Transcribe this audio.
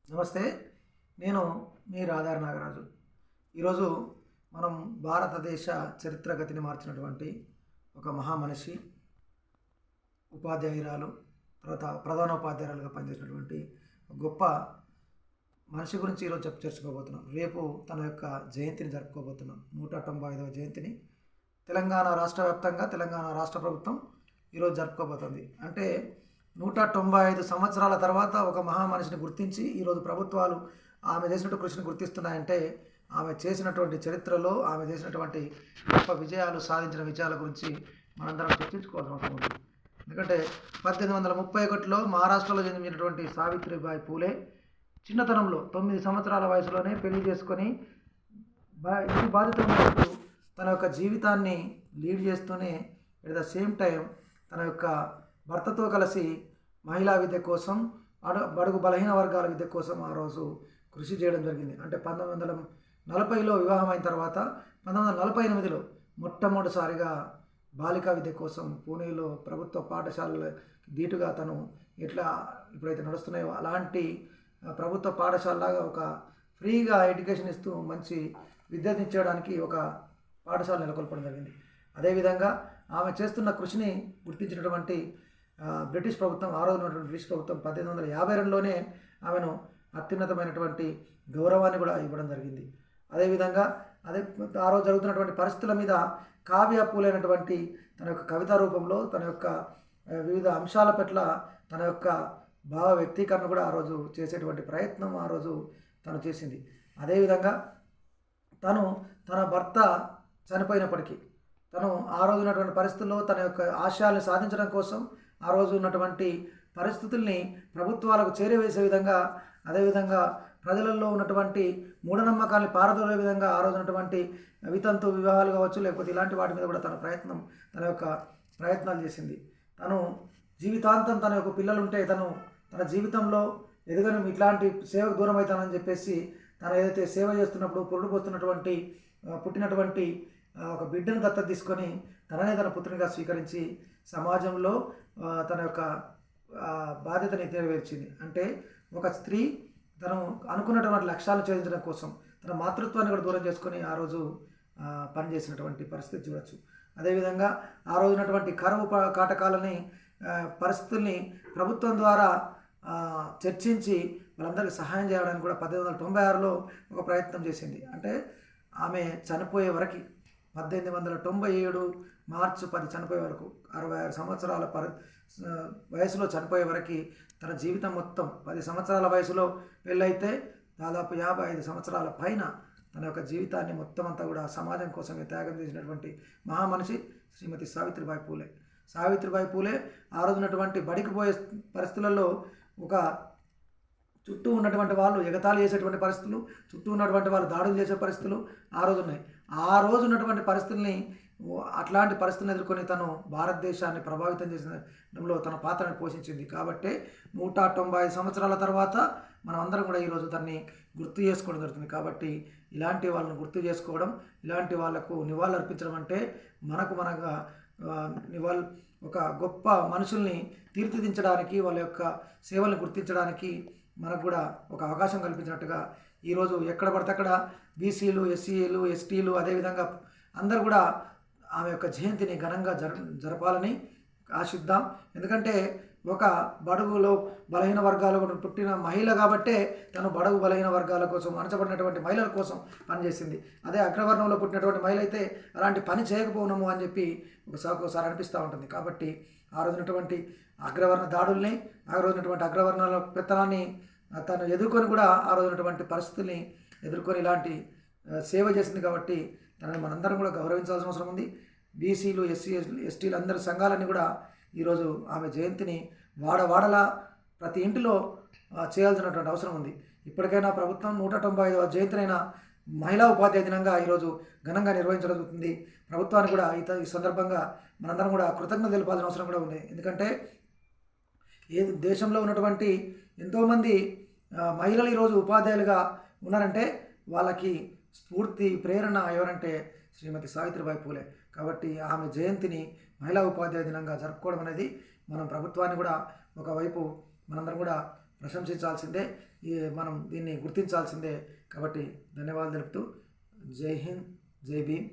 నమస్తే. నేను మీ రాధారి నాగరాజు. ఈరోజు మనం భారతదేశ చరిత్ర గతిని మార్చినటువంటి ఒక మహామనిషి, ఉపాధ్యాయురాలు, తర్వాత ప్రధానోపాధ్యాయురాలుగా పనిచేసినటువంటి గొప్ప మనిషి గురించి ఈరోజు చర్చించుకోబోతున్నాం. రేపు తన యొక్క జయంతిని జరుపుకోబోతున్నాం. 195వ జయంతిని తెలంగాణ రాష్ట్ర వ్యాప్తంగా తెలంగాణ రాష్ట్ర ప్రభుత్వం ఈరోజు జరుపుకోబోతుంది. అంటే 195 సంవత్సరాల తర్వాత ఒక మహామనిషిని గుర్తించి ఈరోజు ప్రభుత్వాలు ఆమె చేసినటువంటి కృషిని గుర్తిస్తున్నాయంటే ఆమె చేసినటువంటి చరిత్రలో ఆమె చేసినటువంటి గొప్ప విజయాలు, సాధించిన విజయాల గురించి మనందరం చర్చించుకోవాల్సిన అవసరం ఉంది. ఎందుకంటే 1831లో మహారాష్ట్రలో జన్మించినటువంటి సావిత్రిబాయి పూలే చిన్నతనంలో 9 సంవత్సరాల వయసులోనే పెళ్లి చేసుకొని ఇంటి బాధ్యతలు ఉన్నప్పుడు తన యొక్క జీవితాన్ని లీడ్ చేస్తూనే ఎట్ ద సేమ్ టైం తన యొక్క భర్తతో కలిసి మహిళా విద్య కోసం, బడుగు బలహీన వర్గాల విద్య కోసం ఆ రోజు కృషి చేయడం జరిగింది. అంటే 1940లో వివాహం అయిన తర్వాత 1948లో మొట్టమొదటిసారిగా బాలికా విద్య కోసం పూణేలో ప్రభుత్వ పాఠశాలల ధీటుగా తను ఎట్లా ఇప్పుడైతే నడుస్తున్నాయో అలాంటి ప్రభుత్వ పాఠశాలలాగా ఒక ఫ్రీగా ఎడ్యుకేషన్ ఇస్తూ మంచి విద్యనిచ్చడానికి ఒక పాఠశాల నెలకొల్పడం జరిగింది. అదేవిధంగా ఆమె చేస్తున్న కృషిని గుర్తించినటువంటి బ్రిటిష్ ప్రభుత్వం, ఆ రోజు ఉన్నటువంటి బ్రిటిష్ ప్రభుత్వం 1852లోనే ఆమెను అత్యున్నతమైనటువంటి గౌరవాన్ని కూడా ఇవ్వడం జరిగింది. అదేవిధంగా ఆ రోజు జరుగుతున్నటువంటి పరిస్థితుల మీద కావ్య పూలైనటువంటి తన యొక్క కవితా రూపంలో తన యొక్క వివిధ అంశాల పట్ల తన యొక్క భావ వ్యక్తీకరణ కూడా ఆ రోజు చేసేటువంటి ప్రయత్నం ఆ రోజు తను చేసింది. అదేవిధంగా తన భర్త చనిపోయినప్పటికీ తను ఆ రోజు ఉన్నటువంటి పరిస్థితుల్లో తన యొక్క ఆశయాల్ని సాధించడం కోసం ఆ రోజు ఉన్నటువంటి పరిస్థితుల్ని ప్రభుత్వాలకు చేరవేసే విధంగా, అదేవిధంగా ప్రజలలో ఉన్నటువంటి మూఢనమ్మకాన్ని పారదోలే విధంగా ఆ రోజు ఉన్నటువంటి వితంతు వివాహాలు కావచ్చు, లేకపోతే ఇలాంటి వాటి మీద కూడా తన యొక్క ప్రయత్నాలు చేసింది. తను జీవితాంతం తన యొక్క పిల్లలు ఉంటే తన జీవితంలో ఎదుగను ఇట్లాంటి సేవకు దూరం అవుతానని చెప్పేసి తను ఏదైతే సేవ చేస్తున్నప్పుడు పుట్టినటువంటి ఒక బిడ్డను దత్తత తీసుకొని తననే తన పుత్రునిగా స్వీకరించి సమాజంలో తన యొక్క బాధ్యతని నెరవేర్చింది. అంటే ఒక స్త్రీ తను అనుకున్నటువంటి లక్ష్యాలను ఛేదించడం కోసం తన మాతృత్వాన్ని కూడా దూరం చేసుకొని ఆ రోజు పనిచేసినటువంటి పరిస్థితి చూడవచ్చు. అదేవిధంగా ఆ రోజు ఉన్నటువంటి కరువు కాటకాలని పరిస్థితుల్ని ప్రభుత్వం ద్వారా చర్చించి వాళ్ళందరికీ సహాయం చేయడానికి కూడా 1896లో ఒక ప్రయత్నం చేసింది. అంటే ఆమె చనిపోయే వరకు 1897 మార్చి 10 చనిపోయే వరకు 66 సంవత్సరాల వయసులో చనిపోయే వరకు తన జీవితం మొత్తం 10 సంవత్సరాల వయసులో పెళ్ళైతే దాదాపు 55 సంవత్సరాల పైన తన యొక్క జీవితాన్ని మొత్తం అంతా కూడా సమాజం కోసమే త్యాగం చేసినటువంటి మహామనిషి శ్రీమతి సావిత్రిబాయి పూలే. సావిత్రిబాయి పూలే ఆ రోజు ఉన్నటువంటి బడికి పోయే పరిస్థితులలో ఒక చుట్టూ ఉన్నటువంటి వాళ్ళు ఎగతాళి చేసేటువంటి పరిస్థితులు, చుట్టూ ఉన్నటువంటి వాళ్ళు దాడులు చేసే పరిస్థితులు ఆ రోజు ఉన్నాయి. ఆ రోజు ఉన్నటువంటి పరిస్థితుల్ని, అట్లాంటి పరిస్థితులను ఎదుర్కొని తను భారతదేశాన్ని ప్రభావితం చేసడంలో తన పాత్రను పోషించింది. కాబట్టి 195 సంవత్సరాల తర్వాత మనం అందరం కూడా ఈరోజు దాన్ని గుర్తు చేసుకోవడం జరుగుతుంది. కాబట్టి ఇలాంటి వాళ్ళని గుర్తు చేసుకోవడం, ఇలాంటి వాళ్ళకు నివాళులు అర్పించడం అంటే మనగా ఒక గొప్ప మనుషుల్ని తీర్చిదిద్దడానికి, వాళ్ళ యొక్క సేవల్ని గుర్తించడానికి మనకు కూడా ఒక అవకాశం కల్పించినట్టుగా ఈరోజు ఎక్కడ పడితే అక్కడ బీసీలు, ఎస్సీలు, ఎస్టీలు, అదేవిధంగా అందరూ కూడా ఆమె యొక్క జయంతిని ఘనంగా జరపాలని ఆశిద్దాం. ఎందుకంటే ఒక బడుగులో బలహీన వర్గాలు పుట్టిన మహిళ కాబట్టే తను బడుగు బలహీన వర్గాల కోసం, అణచబడినటువంటి మహిళల కోసం పనిచేసింది. అదే అగ్రవర్ణంలో పుట్టినటువంటి మహిళ అయితే అలాంటి పని చేయకపోవడము అని చెప్పి ఒకసారి అనిపిస్తూ ఉంటుంది. కాబట్టి ఆ రోజునటువంటి అగ్రవర్ణ దాడుల్ని, ఆ రోజునటువంటి అగ్రవర్ణాల పెత్తనాన్ని తను ఎదుర్కొని కూడా ఆ రోజునటువంటి పరిస్థితుల్ని ఎదుర్కొని ఇలాంటి సేవ చేసింది. కాబట్టి తనని మనందరం కూడా గౌరవించాల్సిన అవసరం ఉంది. బీసీలు, ఎస్టీలు అందరి సంఘాలన్నీ కూడా ఈరోజు ఆమె జయంతిని వాడవాడలా ప్రతి ఇంటిలో చేయాల్సినటువంటి అవసరం ఉంది. ఇప్పటికైనా ప్రభుత్వం 195వ జయంతినైనా మహిళా ఉపాధ్యాయ దినంగా ఈరోజు ఘనంగా నిర్వహించగలుగుతుంది. ప్రభుత్వానికి కూడా ఈ సందర్భంగా మనందరం కూడా కృతజ్ఞత తెలపాల్సిన అవసరం కూడా ఉంది. ఎందుకంటే దేశంలో ఉన్నటువంటి ఎంతోమంది మహిళలు ఈరోజు ఉపాధ్యాయులుగా ఉన్నారంటే వాళ్ళకి స్ఫూర్తి, ప్రేరణ ఎవరంటే శ్రీమతి సావిత్రిబాయి పూలే. కాబట్టి ఆమె జయంతిని మహిళా ఉపాధ్యాయ దినంగా జరుపుకోవడం అనేది మనం ప్రభుత్వాన్ని కూడా ఒకవైపు మనందరం కూడా ప్రశంసించాల్సిందే, మనం దీన్ని గుర్తించాల్సిందే. కాబట్టి ధన్యవాదాలు తెలుపుతూ జై హింద్, జై భీమ్.